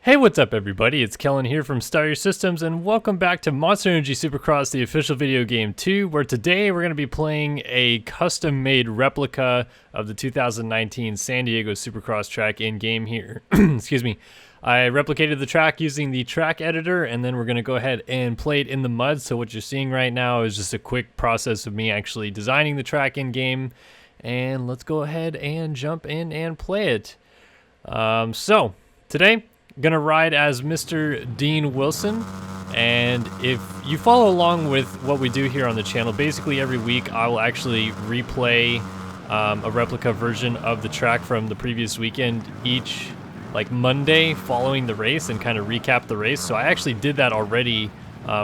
Hey, what's up everybody? It's Kellen here from Star Your Systems, and welcome back to Monster Energy Supercross, the official video game 2, where today we're going to be playing a custom-made replica of the 2019 San Diego Supercross track in-game here. Excuse me. I replicated the track using the track editor, and then we're going to go ahead and play it in the mud. So what you're seeing right now is just a quick process of me actually designing the track in-game, and let's go ahead and jump in and play it. So, today, gonna ride as Mr. Dean Wilson, and if you follow along with what we do here on the channel, basically every week I will actually replay a replica version of the track from the previous weekend each Monday following the race and kind of recap the race. So I actually did that already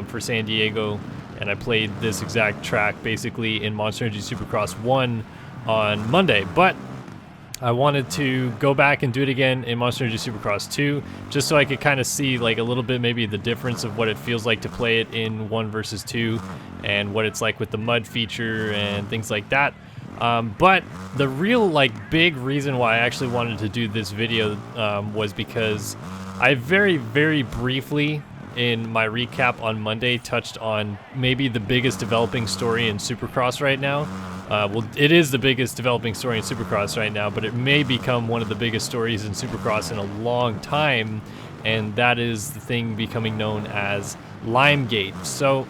for San Diego, and I played this exact track basically in Monster Energy Supercross 1 on Monday, but I wanted to go back and do it again in Monster Energy Supercross 2, just so I could kind of see a little bit maybe the difference of what it feels like to play it in 1 versus 2 and what it's like with the mud feature and things like that. But the real big reason why I actually wanted to do this video was because I very, very briefly in my recap on Monday touched on maybe the biggest developing story in Supercross right now. Well, it is the biggest developing story in Supercross right now, but it may become one of the biggest stories in Supercross in a long time, and that is the thing becoming known as Limegate. So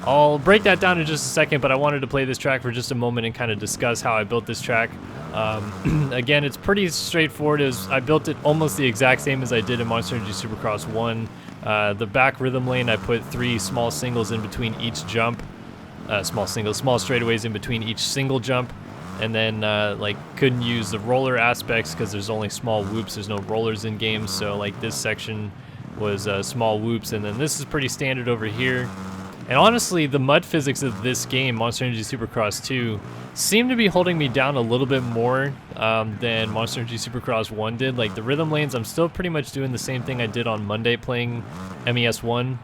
I'll break that down in just a second, but I wanted to play this track for just a moment and kind of discuss how I built this track. Again, it's pretty straightforward. I built it almost the exact same as I did in Monster Energy Supercross 1. The back rhythm lane, I put 3 small singles in between each jump. Small straightaways in between each single jump, and then couldn't use the roller aspects because there's only small whoops. There's no rollers in games, so this section was small whoops, and then this is pretty standard over here. And honestly, the mud physics of this game, Monster Energy Supercross 2, seem to be holding me down a little bit more than Monster Energy Supercross 1 did. The rhythm lanes, I'm still pretty much doing the same thing I did on Monday playing MES 1,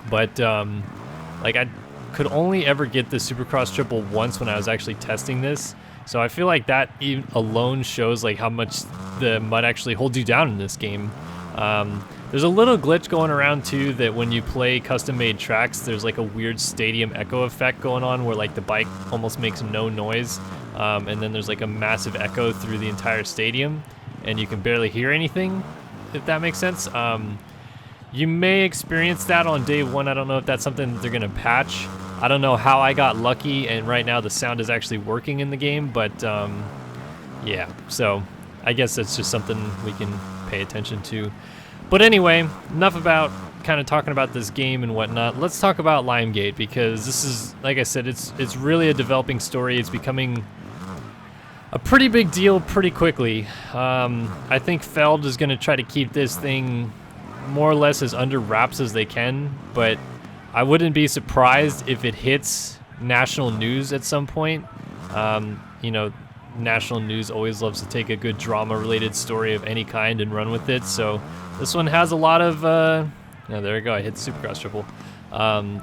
but I could only ever get the Supercross triple once when I was actually testing this. So I feel like that even alone shows how much the mud actually holds you down in this game. There's a little glitch going around too that when you play custom-made tracks, there's a weird stadium echo effect going on where the bike almost makes no noise, and then there's a massive echo through the entire stadium, and you can barely hear anything, if that makes sense. You may experience that on day 1. I don't know if that's something that they're gonna patch. I don't know how I got lucky, and right now the sound is actually working in the game, but yeah, so I guess that's just something we can pay attention to. But anyway, enough about kind of talking about this game and whatnot. Let's talk about Limegate, because this is, like I said, it's really a developing story. It's becoming a pretty big deal pretty quickly. I think Feld is gonna try to keep this thing more or less as under wraps as they can, but I wouldn't be surprised if it hits national news at some point. You know, national news always loves to take a good drama-related story of any kind and run with it, so this one has a lot of, oh, there we go, I hit the Supercross triple.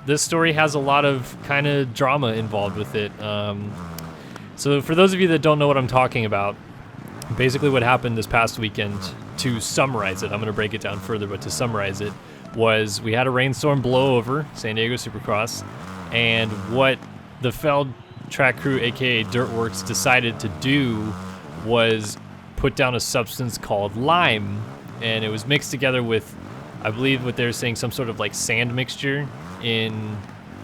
This story has a lot of kind of drama involved with it. So for those of you that don't know what I'm talking about, basically what happened this past weekend, to summarize it, I'm going to break it down further, but to summarize it, was we had a rainstorm blow over San Diego Supercross, and what the Feld track crew, aka Dirtworks, decided to do was put down a substance called lime, and it was mixed together with, I believe what they were saying, some sort of sand mixture in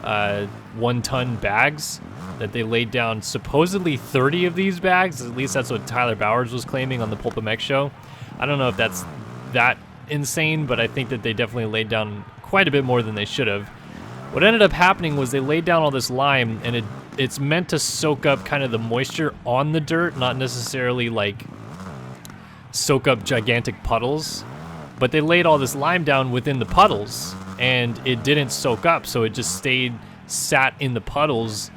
1-ton bags that they laid down, supposedly 30 of these bags. At least that's what Tyler Bowers was claiming on the Pulp MX show. I don't know if that's that insane, but I think that they definitely laid down quite a bit more than they should have. What ended up happening was they laid down all this lime, and it's meant to soak up kind of the moisture on the dirt, not necessarily soak up gigantic puddles, but they laid all this lime down within the puddles, and it didn't soak up, so it just sat in the puddles,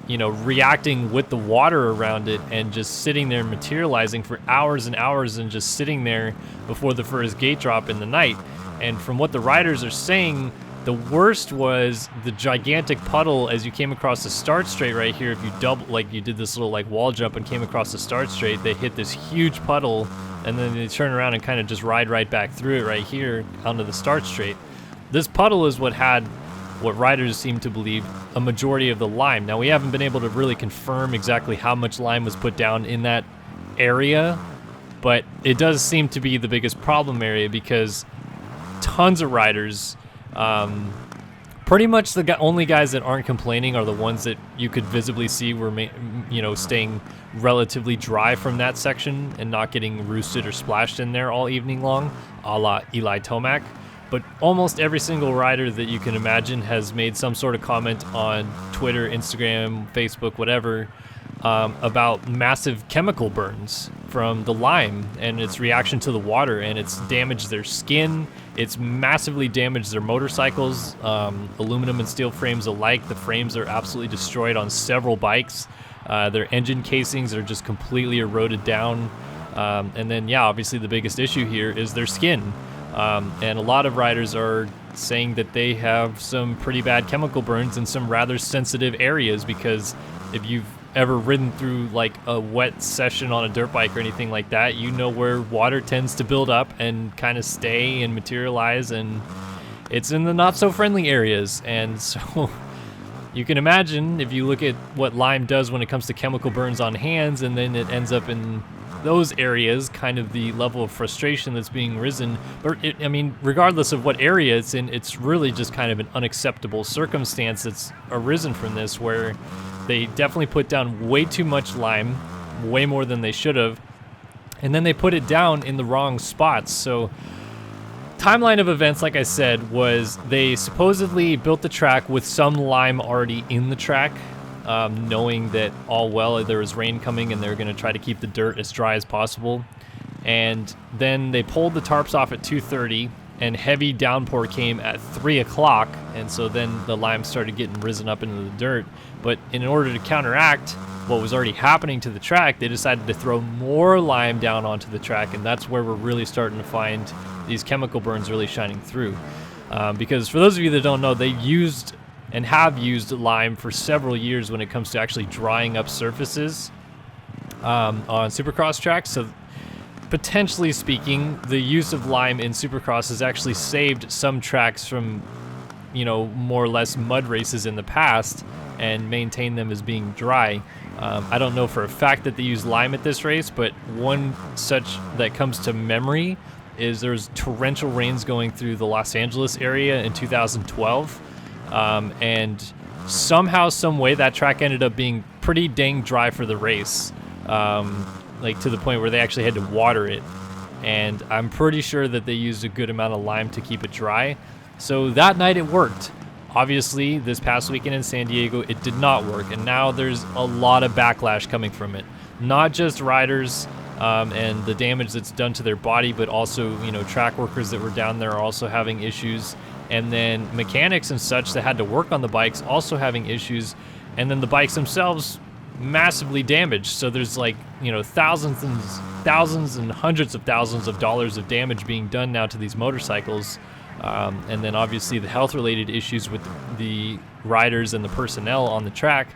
you know, reacting with the water around it and just sitting there materializing for hours and hours and just sitting there before the first gate drop in the night. And from what the riders are saying, the worst was the gigantic puddle as you came across the start straight right here. If you you did this little wall jump and came across the start straight, they hit this huge puddle and then they turn around and kind of just ride right back through it right here onto the start straight. This puddle is what riders seem to believe a majority of the lime. Now, we haven't been able to really confirm exactly how much lime was put down in that area, but it does seem to be the biggest problem area because tons of riders, pretty much the only guys that aren't complaining are the ones that you could visibly see were staying relatively dry from that section and not getting roosted or splashed in there all evening long, a la Eli Tomac. But almost every single rider that you can imagine has made some sort of comment on Twitter, Instagram, Facebook, whatever, about massive chemical burns from the lime and its reaction to the water, and it's damaged their skin. It's massively damaged their motorcycles, aluminum and steel frames alike. The frames are absolutely destroyed on several bikes. Their engine casings are just completely eroded down. And then, yeah, obviously the biggest issue here is their skin. And a lot of riders are saying that they have some pretty bad chemical burns in some rather sensitive areas, because if you've ever ridden through like a wet session on a dirt bike or anything like that, you know where water tends to build up and kind of stay and materialize, and it's in the not so friendly areas. And so you can imagine, if you look at what lime does when it comes to chemical burns on hands, and then it ends up in those areas, kind of the level of frustration that's being risen. But I mean, regardless of what area it's in, it's really just kind of an unacceptable circumstance that's arisen from this, where they definitely put down way too much lime, way more than they should have, and then they put it down in the wrong spots. So timeline of events, like I said, was they supposedly built the track with some lime already in the track, knowing that there was rain coming and they were going to try to keep the dirt as dry as possible. And then they pulled the tarps off at 2:30, and heavy downpour came at 3 o'clock, and so then the lime started getting risen up into the dirt. But in order to counteract what was already happening to the track, they decided to throw more lime down onto the track, and that's where we're really starting to find these chemical burns really shining through. Because for those of you that don't know, they used and have used lime for several years when it comes to actually drying up surfaces on Supercross tracks. So potentially speaking, the use of lime in Supercross has actually saved some tracks from, more or less mud races in the past, and maintained them as being dry. I don't know for a fact that they use lime at this race, but one such that comes to memory is there's torrential rains going through the Los Angeles area in 2012. And somehow, some way, that track ended up being pretty dang dry for the race, like to the point where they actually had to water it. And I'm pretty sure that they used a good amount of lime to keep it dry. So that night it worked. Obviously, this past weekend in San Diego, it did not work, and now there's a lot of backlash coming from it. Not just riders and the damage that's done to their body, but also, track workers that were down there are also having issues. And then mechanics and such that had to work on the bikes also having issues, and then the bikes themselves massively damaged. So there's thousands and hundreds of thousands of dollars of damage being done now to these motorcycles. And then obviously the health related issues with the riders and the personnel on the track.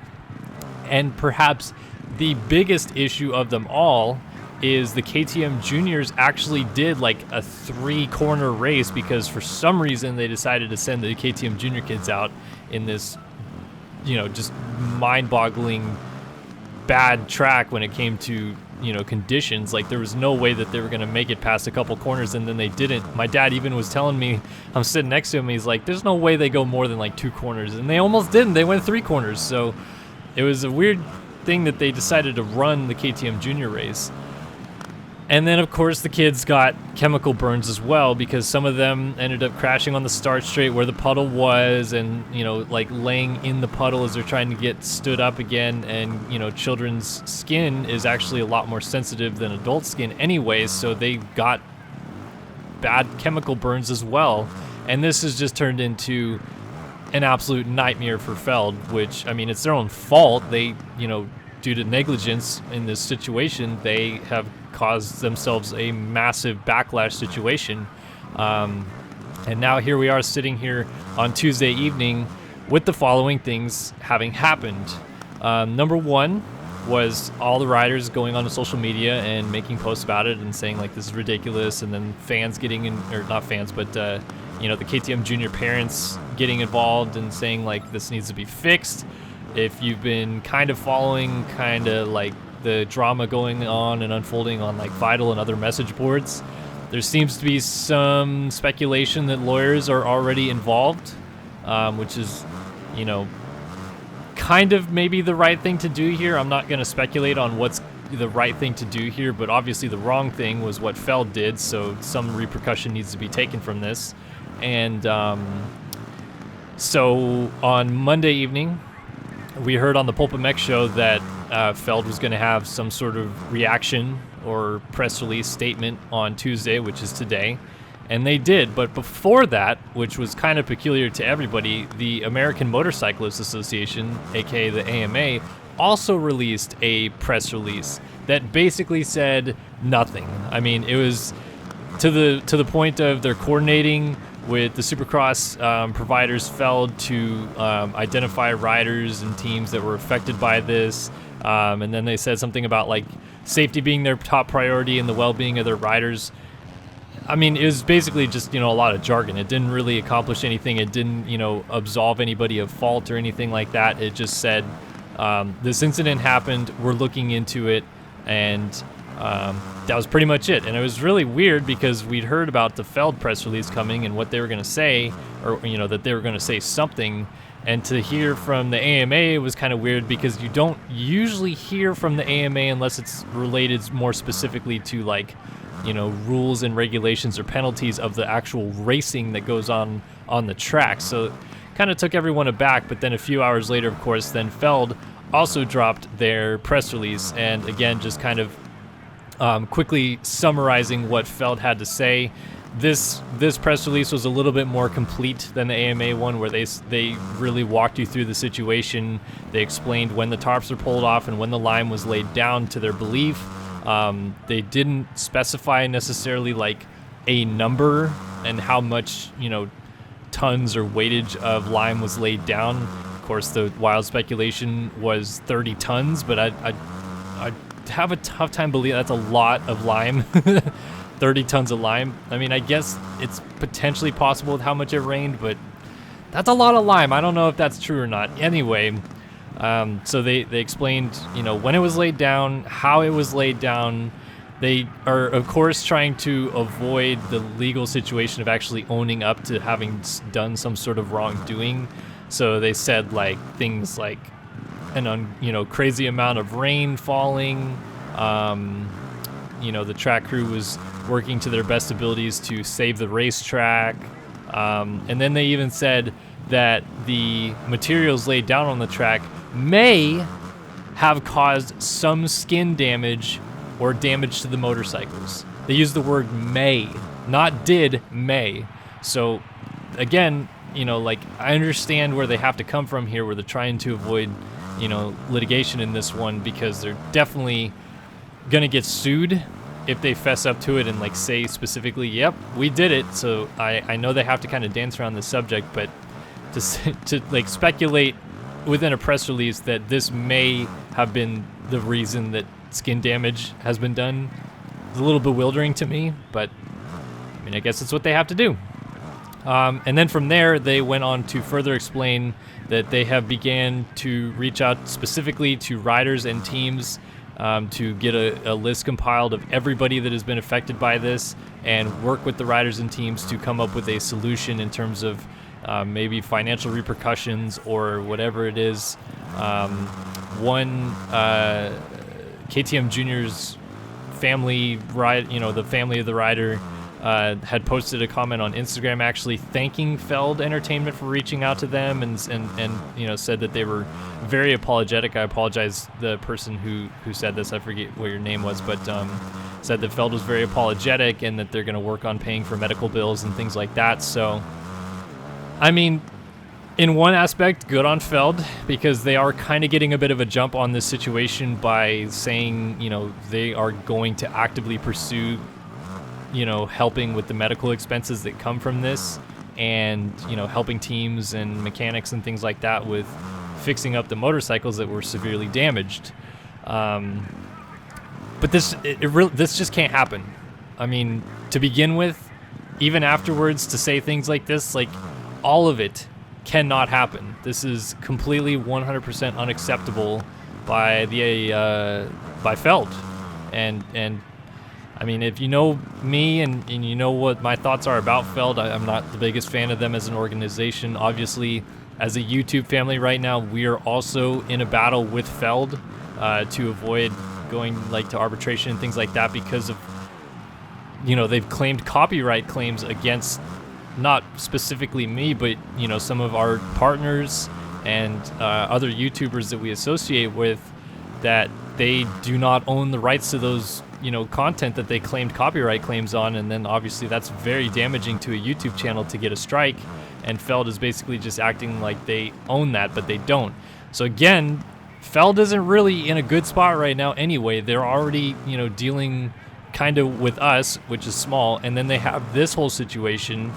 And perhaps the biggest issue of them all is the KTM juniors actually did like a 3-corner race, because for some reason they decided to send the KTM junior kids out in this, just mind-boggling bad track when it came to, conditions. Like, there was no way that they were going to make it past a couple corners, and then they didn't. My dad even was telling me, I'm sitting next to him, he's like, there's no way they go more than like 2 corners, and they almost didn't. They went 3 corners. So it was a weird thing that they decided to run the KTM junior race. And then, of course, the kids got chemical burns as well, because some of them ended up crashing on the start straight where the puddle was, and, laying in the puddle as they're trying to get stood up again. And, children's skin is actually a lot more sensitive than adult skin anyway, so they got bad chemical burns as well. And this has just turned into an absolute nightmare for Feld, which, I mean, it's their own fault. They, due to negligence in this situation, they have caused themselves a massive backlash situation. And now here we are sitting here on Tuesday evening with the following things having happened. Number one, was all the riders going onto social media and making posts about it and saying like this is ridiculous, and then fans getting in, or not fans, but you know, the KTM junior parents getting involved and saying like this needs to be fixed. If you've been kind of following kind of like the drama going on and unfolding on like Vital and other message boards, there seems to be some speculation that lawyers are already involved, which is, you know, kind of maybe the right thing to do here. I'm not going to speculate on what's the right thing to do here, but obviously the wrong thing was what Feld did, so some repercussion needs to be taken from this. And so on Monday evening, we heard on the Pulp MX show that Feld was going to have some sort of reaction or press release statement on Tuesday, which is today. And they did, but before that, which was kind of peculiar to everybody, the American Motorcyclists Association, aka the AMA, also released a press release that basically said nothing. I mean, it was to the point of they're coordinating with the Supercross providers Feld to identify riders and teams that were affected by this, and then they said something about like safety being their top priority and the well-being of their riders. I mean, it was basically just, you know, a lot of jargon. It didn't really accomplish anything. It didn't, you know, absolve anybody of fault or anything like that. It just said, this incident happened, we're looking into it, and that was pretty much it. And it was really weird because we'd heard about the Feld press release coming and what they were going to say, or, you know, that they were going to say something. And to hear from the AMA was kind of weird because you don't usually hear from the AMA unless it's related more specifically to, like, you know, rules and regulations or penalties of the actual racing that goes on the track. So it kind of took everyone aback. But then a few hours later, of course, then Feld also dropped their press release, and again, just kind of quickly summarizing what Feld had to say. This press release was a little bit more complete than the AMA one, where they really walked you through the situation. They explained when the tarps were pulled off and when the line was laid down to their belief. They didn't specify necessarily like a number and how much, you know, tons or weightage of lime was laid down. Of course, the wild speculation was 30 tons, but I have a tough time believing that's a lot of lime. 30 tons of lime. I mean, I guess it's potentially possible with how much it rained, but that's a lot of lime. I don't know if that's true or not. Anyway, so they explained, you know, when it was laid down, how it was laid down. They are, of course, trying to avoid the legal situation of actually owning up to having done some sort of wrongdoing. So they said like things like crazy amount of rain falling. You know, the track crew was working to their best abilities to save the racetrack. And then they even said that the materials laid down on the track may have caused some skin damage or damage to the motorcycles. They used the word may, not did, may. So again, you know, like, I understand where they have to come from here, where they're trying to avoid, you know, litigation in this one, because they're definitely gonna get sued if they fess up to it and like say specifically, yep, we did it. So I know they have to kind of dance around this subject, but to like speculate within a press release that this may have been the reason that skin damage has been done is a little bewildering to me, but I mean, I guess it's what they have to do. And then from there, they went on to further explain that they have began to reach out specifically to riders and teams to get a list compiled of everybody that has been affected by this, and work with the riders and teams to come up with a solution in terms of maybe financial repercussions or whatever it is. One KTM Junior's family, the family of the rider, had posted a comment on Instagram actually thanking Feld Entertainment for reaching out to them, and you know, said that they were very apologetic. I apologize, the person who said this, I forget what your name was, but said that Feld was very apologetic and that they're going to work on paying for medical bills and things like that. So I mean, in one aspect, good on Feld, because they are kind of getting a bit of a jump on this situation by saying, you know, they are going to actively pursue, you know, helping with the medical expenses that come from this, and, you know, helping teams and mechanics and things like that with fixing up the motorcycles that were severely damaged. But this just can't happen. I mean, to begin with, even afterwards, to say things like this, like, all of it cannot happen. This is completely 100% unacceptable by by Feld. And I mean, if you know me and you know what my thoughts are about Feld, I'm not the biggest fan of them as an organization. Obviously, as a YouTube family right now, we are also in a battle with Feld to avoid going like to arbitration and things like that, because of, you know, they've claimed copyright claims against not specifically me, but, you know, some of our partners and other YouTubers that we associate with, that they do not own the rights to those, you know, content that they claimed copyright claims on. And then obviously that's very damaging to a YouTube channel to get a strike, and Feld is basically just acting like they own that, but they don't. So again, Feld isn't really in a good spot right now anyway. They're already, you know, dealing kind of with us, which is small, and then they have this whole situation,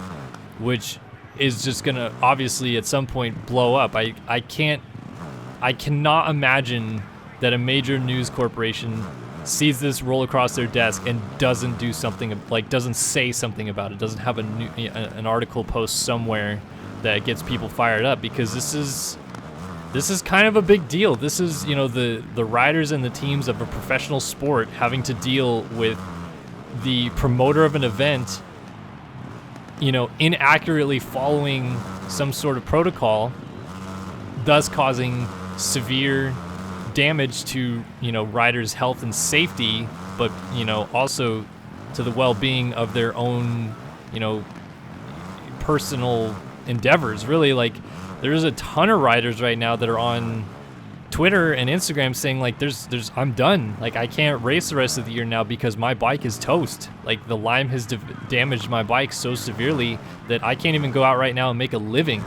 which is just gonna obviously at some point blow up. I cannot imagine that a major news corporation sees this roll across their desk and doesn't do something, like doesn't say something about it, doesn't have an article post somewhere that gets people fired up, because this is kind of a big deal. This is, you know, the riders and the teams of a professional sport having to deal with the promoter of an event, you know, inaccurately following some sort of protocol, thus causing severe damage to, you know, riders' health and safety, but, you know, also to the well-being of their own, you know, personal endeavors. Really, like, there's a ton of riders right now that are on Twitter and Instagram saying, like, I'm done. Like, I can't race the rest of the year now because my bike is toast. Like, the Lyme has damaged my bike so severely that I can't even go out right now and make a living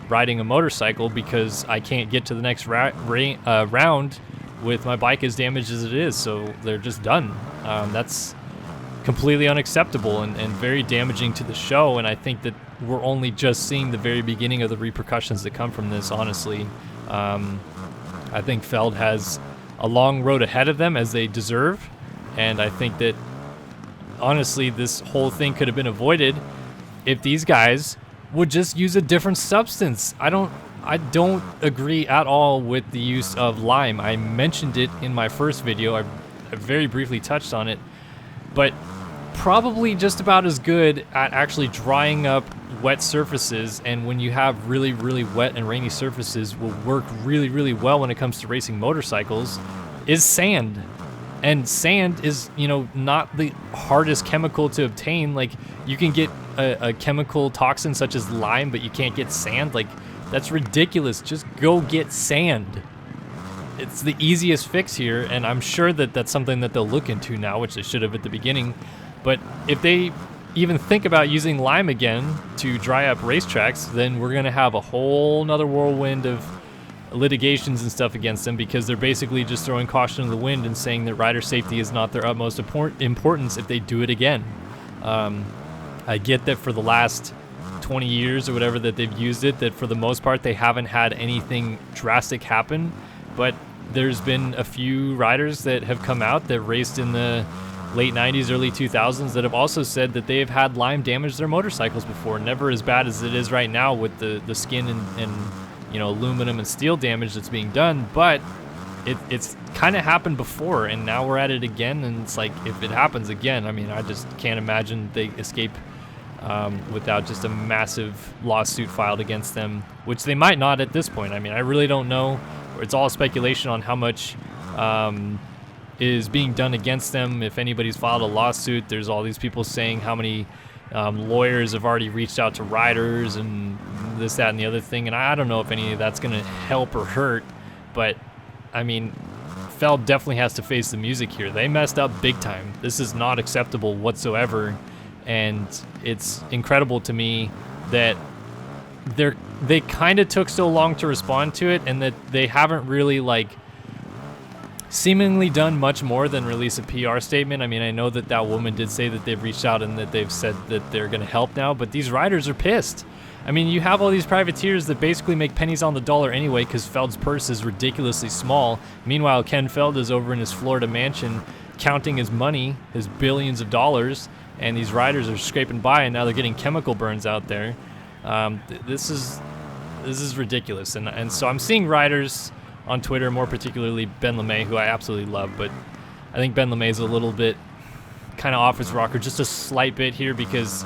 riding a motorcycle, because I can't get to the next round with my bike as damaged as it is. So they're just done. That's completely unacceptable and very damaging to the show. And I think that we're only just seeing the very beginning of the repercussions that come from this, honestly. I think Feld has a long road ahead of them, as they deserve. And I think that, honestly, this whole thing could have been avoided if these guys would just use a different substance. I don't agree at all with the use of lime. I mentioned it in my first video. I very briefly touched on it, but probably just about as good at actually drying up wet surfaces, and when you have really, really wet and rainy surfaces, will work really, really well when it comes to racing motorcycles, is sand. And sand is, you know, not the hardest chemical to obtain. Like, you can get a chemical toxin such as lime, but you can't get sand. Like, that's ridiculous. Just go get sand. It's the easiest fix here, and I'm sure that that's something that they'll look into now, which they should have at the beginning. But if they even think about using lime again to dry up racetracks, then we're going to have a whole nother whirlwind of litigations and stuff against them, because they're basically just throwing caution to the wind and saying that rider safety is not their utmost importance if they do it again. I get that for the last 20 years or whatever that they've used it, that for the most part they haven't had anything drastic happen, but there's been a few riders that have come out that raced in the late 90s, early 2000s that have also said that they have had lime damage their motorcycles before. Never as bad as it is right now with the skin and you know, aluminum and steel damage that's being done, but it's kind of happened before, and now we're at it again. And it's like, if it happens again, I mean, I just can't imagine they escape without just a massive lawsuit filed against them, which they might not at this point. I mean, I really don't know. It's all speculation on how much is being done against them. If anybody's filed a lawsuit, there's all these people saying how many lawyers have already reached out to riders and this, that, and the other thing. And I don't know if any of that's going to help or hurt, but I mean, Feld definitely has to face the music here. They messed up big time. This is not acceptable whatsoever. And it's incredible to me that they kind of took so long to respond to it, and that they haven't really, like, seemingly done much more than release a PR statement. I mean, I know that that woman did say that they've reached out and that they've said that they're going to help now, but these riders are pissed. I mean, you have all these privateers that basically make pennies on the dollar anyway because Feld's purse is ridiculously small. Meanwhile, Ken Feld is over in his Florida mansion counting his money, his billions of dollars, and these riders are scraping by, and now they're getting chemical burns out there. This is ridiculous, and so I'm seeing riders on Twitter, more particularly Ben LeMay, who I absolutely love, but I think Ben LeMay is a little bit kind of off his rocker, just a slight bit here, because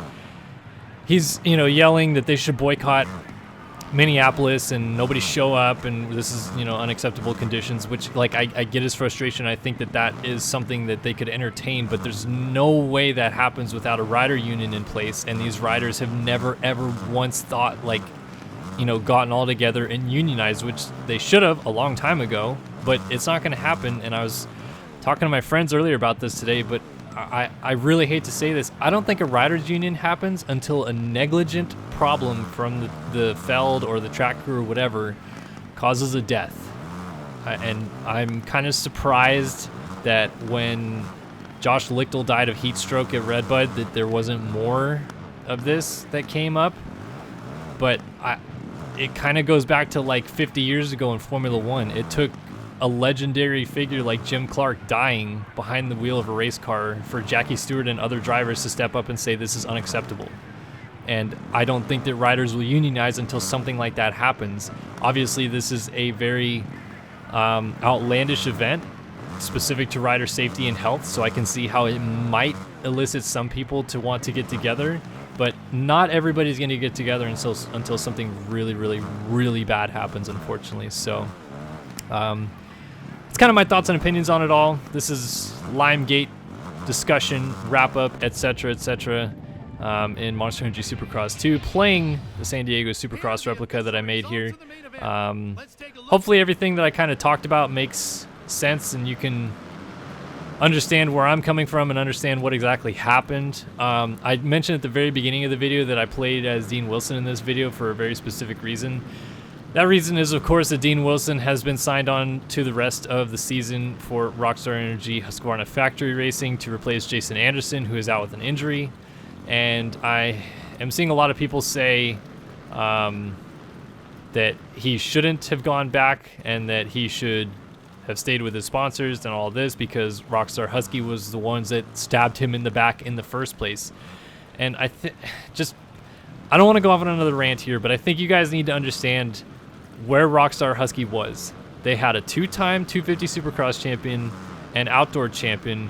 he's, you know, yelling that they should boycott Minneapolis and nobody show up, and this is, you know, unacceptable conditions, which, like, I get his frustration. I think that that is something that they could entertain, but there's no way that happens without a rider union in place, and these riders have never, ever once thought, like, you know, gotten all together and unionized, which they should have a long time ago, but it's not going to happen. And I was talking to my friends earlier about this today, but I really hate to say this. I don't think a riders union happens until a negligent problem from the Feld or the track crew or whatever causes a death. And I'm kind of surprised that when Josh Lichtel died of heat stroke at Redbud that there wasn't more of this that came up. But it kind of goes back to like 50 years ago in Formula One. It took a legendary figure like Jim Clark dying behind the wheel of a race car for Jackie Stewart and other drivers to step up and say this is unacceptable. And I don't think that riders will unionize until something like that happens. Obviously, this is a very outlandish event specific to rider safety and health, so I can see how it might elicit some people to want to get together. But not everybody's going to get together until something really, really, really bad happens, unfortunately. So it's kind of my thoughts and opinions on it all. This is Limegate discussion, wrap-up, etc., etc. In Monster Energy Supercross 2, playing the San Diego Supercross replica that I made here. Hopefully everything that I kind of talked about makes sense and you can understand where I'm coming from and understand what exactly happened. I mentioned at the very beginning of the video that I played as Dean Wilson in this video for a very specific reason. That reason is, of course, that Dean Wilson has been signed on to the rest of the season for Rockstar Energy Husqvarna Factory Racing to replace Jason Anderson, who is out with an injury. And I am seeing a lot of people say that he shouldn't have gone back and that he should have stayed with his sponsors and all this because Rockstar Husky was the ones that stabbed him in the back in the first place. And I don't want to go off on another rant here, but I think you guys need to understand where Rockstar Husky was. They had a two-time 250 Supercross champion and outdoor champion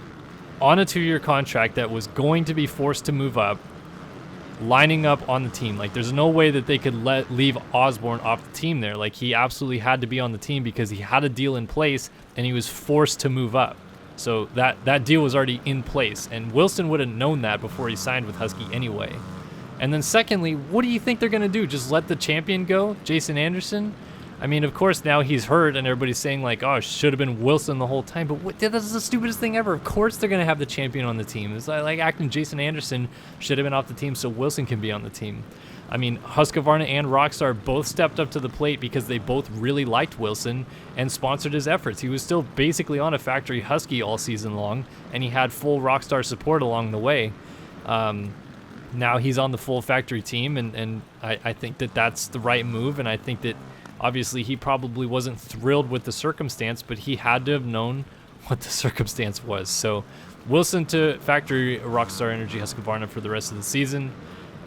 on a 2-year contract that was going to be forced to move up, lining up on the team. Like, there's no way that they could leave Osborne off the team there. Like, he absolutely had to be on the team because he had a deal in place and he was forced to move up. So that deal was already in place, and Wilson would have known that before he signed with Husky anyway. And then secondly, what do you think they're going to do? Just let the champion go, Jason Anderson? I mean, of course, now he's hurt, and everybody's saying, like, oh, it should have been Wilson the whole time. But that's the stupidest thing ever. Of course they're going to have the champion on the team. It's like acting Jason Anderson should have been off the team so Wilson can be on the team. I mean, Husqvarna and Rockstar both stepped up to the plate because they both really liked Wilson and sponsored his efforts. He was still basically on a factory Husky all season long, and he had full Rockstar support along the way. Now he's on the full factory team, and I think that that's the right move, and I think that obviously he probably wasn't thrilled with the circumstance, but he had to have known what the circumstance was. So Wilson to factory Rockstar Energy Husqvarna for the rest of the season,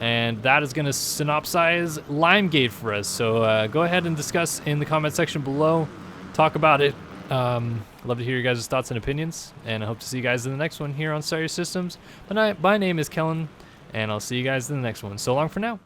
and that is going to synopsize Limegate for us. So go ahead and discuss in the comment section below, talk about it. Love to hear your guys' thoughts and opinions, and I hope to see you guys in the next one here on Star Systems. My name is Kellen, and I'll see you guys in the next one. So long for now.